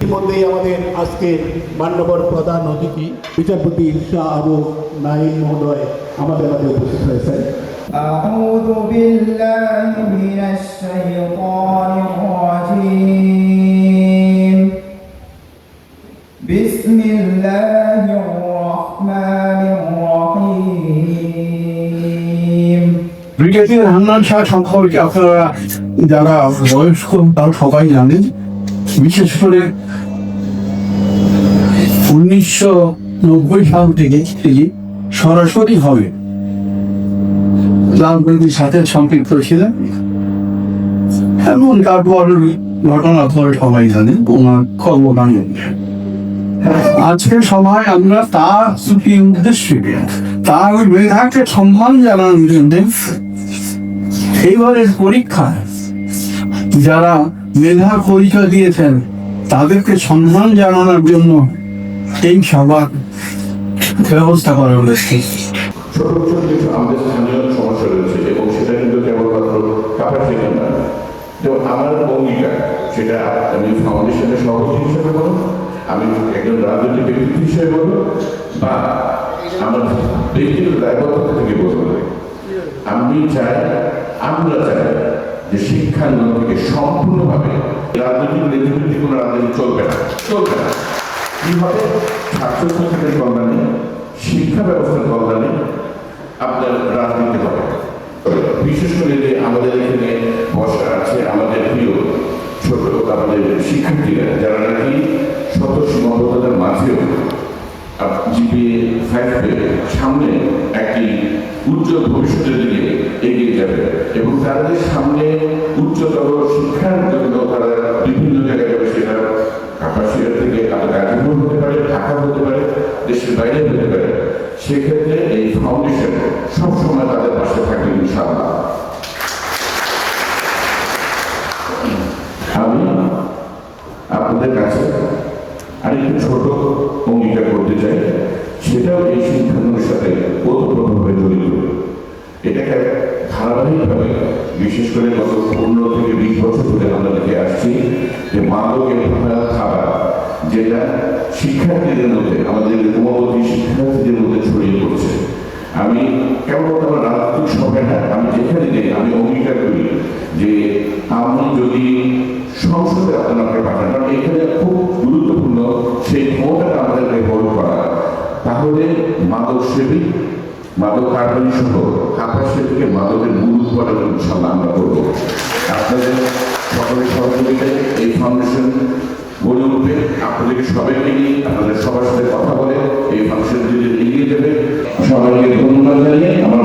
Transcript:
ইতিমধ্যেই আমাদের আজকে মান্যবর প্রধান অতিথি বিচারপতি শাহ আবু নাঈম মহোদয় আমাদের মাঝে উপস্থিত হয়েছেন। أعوذ بالله من الشيطان الرجيم بسم الله الرحمن الرحيم ব্রিগেডিয়ার হান্নান শাহ সম্পর্কে আপনারা যারা বয়স্ক তারা সবাই জানেন। বিশেষ করে 1990 সাল থেকে তিনি সরাসরি হবে রাজনীতির সাথে সম্পৃক্ত ছিলেন। এমন তারপর ঘটনা পরে সবাই জানেন ওনার কর্মকাণ্ড। আজকের সময় আমরা তার উদ্দেশ্যে তার মেধাকে সম্মান জানানোর জন্য এইবারের পরীক্ষায় যারা মেধার পরীক্ষা দিয়েছেন তাদেরকে সম্মান জানানোর জন্য এই সভার ব্যবস্থা করা হয়েছে। ছোট ছোট কিছু আমাদের স্থানীয় সমস্যা রয়েছে এবং সেটা কিন্তু কেবলমাত্র ক্যাপাসিটি না, যেমন আমার ভূমিকা সেটা আমি ফাউন্ডেশনের সভাপতি হিসেবে বলো, আমি একজন রাজনৈতিক ব্যক্তি হিসেবে বলো, বা আমার ব্যক্তিগত দায়বদ্ধতা থেকে বলতে পারি। আমরা চাই যে শিক্ষাঙ্গন থেকে সম্পূর্ণভাবে রাজনৈতিক নেতৃত্বে কোনো রাজনীতি চলবে না। কিভাবে ছাত্রছাত্রীদের কল্যাণে, শিক্ষা ব্যবস্থার কল্যাণে আপনার রাজনীতি হবে। বিশেষ করে যে আমাদের এখানে বসা আছে আমাদের প্রিয় ছোট আমাদের শিক্ষার্থীরা যারা নাকি শত সীমাবদ্ধতার মাঝেও জিপিএ 5 পেয়ে সামনে একটি উজ্জ্বল ভবিষ্যতের দিকে এগিয়ে যাবে এবং তাদের সামনে উচ্চতর শিক্ষার জন্য তারা বিভিন্ন জায়গায় যাবে। সেটা কাপাসিয়া থেকে গাজীপুর হতে পারে, ঢাকা হতে পারে, দেশের বাইরে হতে পারে। সেক্ষেত্রে এই ফাউন্ডেশন সবসময় তাদের পাশে থাকবে ইনশাআল্লাহ। আমি আপনাদের কাছে আরেকটু ছোট অঙ্গীকার করতে চাই, সেটাও এই শিক্ষাঙ্গনের সাথে ওতপ্রোতভাবে জড়িত। এটাকে ধারাবাহিকভাবে বিশেষ করে গত 15 থেকে 20 বছর ধরে আমরা দেখে আসছি যে মাদকের খাবার যেটা শিক্ষার্থীদের মধ্যে, আমাদের উপমতি শিক্ষার্থীদের মধ্যে ছড়িয়ে পড়ছে। আমি কেবল আমার রাজনৈতিক সভায় না, আমি যেখানে যাই আমি অঙ্গীকার করি যে আমি যদি সংসদে আপনাকে পাঠান, কারণ এখানে খুব গুরুত্বপূর্ণ সেই ক্ষমতাটা আমাদেরকে বড় করা, তাহলে মাদক সেবী, মাদক কারবারি সহ কাপাসিয়া থেকে মাদকের মূল উৎপাদন ইনশাআল্লাহ আমরা করবো। আপনাদের সকলের সহযোগিতায় এই ফাউন্ডেশন গড়ে উঠবে। আপনাদেরকে সবাইকে নিয়ে আপনাদের সবার সাথে কথা বলে এই ফাউন্ডেশন যদি এগিয়ে যাবে। সবাইকে ধন্যবাদ জানিয়ে আমার